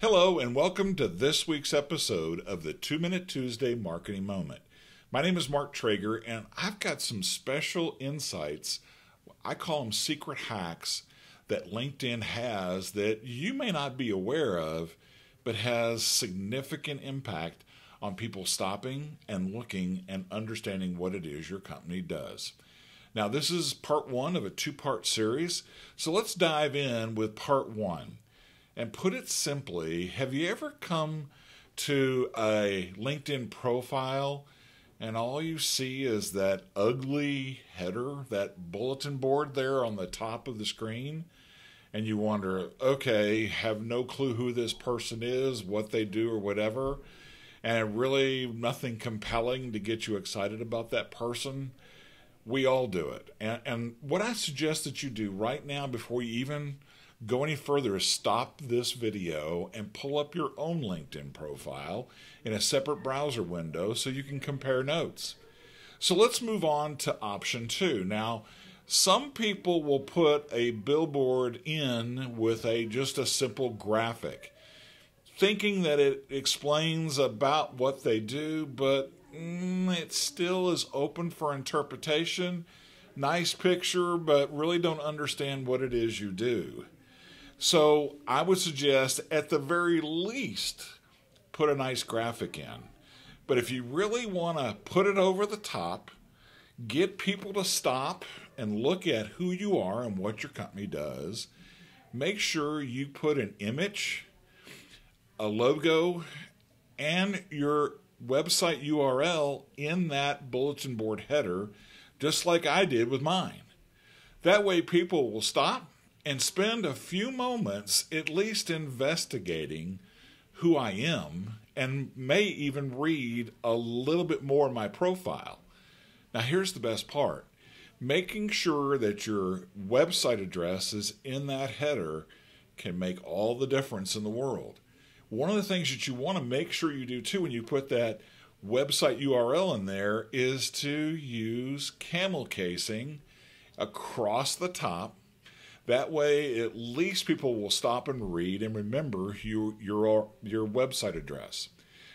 Hello, and welcome to this week's episode of the 2-Minute Tuesday Marketing Moment. My name is Mark Traeger, and I've got some special insights. I call them secret hacks that LinkedIn has that you may not be aware of, but has significant impact on people stopping and looking and understanding what it is your company does. Now, this is part one of a two-part series, so let's dive in with part one. And put it simply, have you ever come to a LinkedIn profile and all you see is that ugly header, that bulletin board there on the top of the screen? And you wonder, okay, have no clue who this person is, what they do, or whatever, and really nothing compelling to get you excited about that person? We all do it. And what I suggest that you do right now before you even go any further is stop this video and pull up your own LinkedIn profile in a separate browser window so you can compare notes. So let's move on to option two. Now, some people will put a billboard in with just a simple graphic, thinking that it explains about what they do, but it still is open for interpretation. Nice picture, but really don't understand what it is you do. So I would suggest at the very least put a nice graphic in. But if you really want to put it over the top, get people to stop and look at who you are and what your company does, make sure you put an image, a logo, and your website URL in that bulletin board header, just like I did with mine. That way people will stop and spend a few moments at least investigating who I am and may even read a little bit more of my profile. Now here's the best part. Making sure that your website address is in that header can make all the difference in the world. One of the things that you want to make sure you do too when you put that website URL in there is to use camel casing across the top. That way, at least people will stop and read and remember your website address.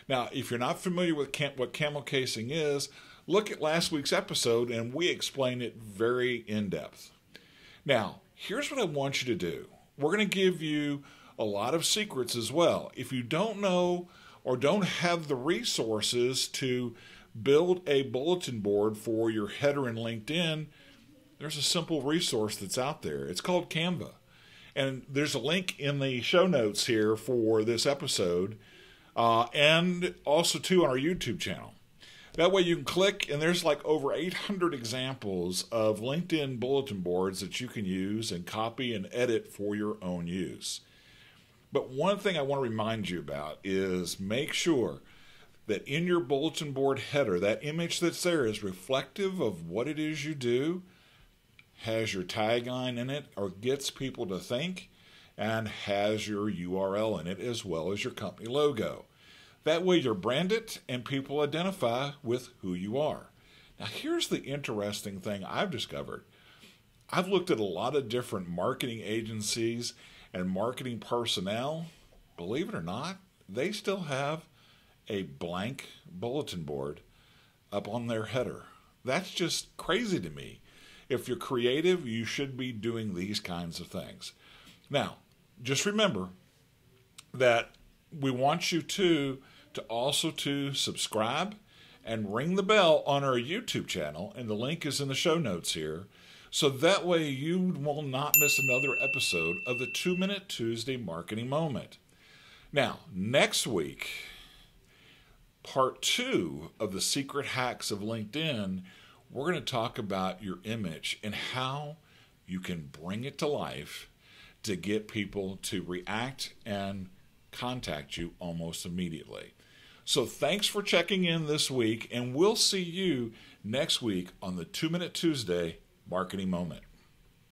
Now, if you're not familiar with what camel casing is, look at last week's episode and we explain it very in-depth. Now, here's what I want you to do. We're going to give you a lot of secrets as well. If you don't know or don't have the resources to build a bulletin board for your header in LinkedIn, there's a simple resource that's out there. It's called Canva. And there's a link in the show notes here for this episode and also too on our YouTube channel. That way you can click and there's like over 800 examples of LinkedIn bulletin boards that you can use and copy and edit for your own use. But one thing I want to remind you about is make sure that in your bulletin board header, that image that's there is reflective of what it is you do, has your tagline in it or gets people to think, and has your URL in it as well as your company logo. That way you're branded and people identify with who you are. Now here's the interesting thing I've discovered. I've looked at a lot of different marketing agencies and marketing personnel. Believe it or not, they still have a blank bulletin board up on their header. That's just crazy to me. If you're creative, you should be doing these kinds of things. Now, just remember that we want you to also subscribe and ring the bell on our YouTube channel, and the link is in the show notes here. So that way you will not miss another episode of the 2-Minute Tuesday Marketing Moment. Now, next week, part two of the secret hacks of LinkedIn, we're going to talk about your image and how you can bring it to life to get people to react and contact you almost immediately. So thanks for checking in this week, and we'll see you next week on the 2-Minute Tuesday Marketing Moment.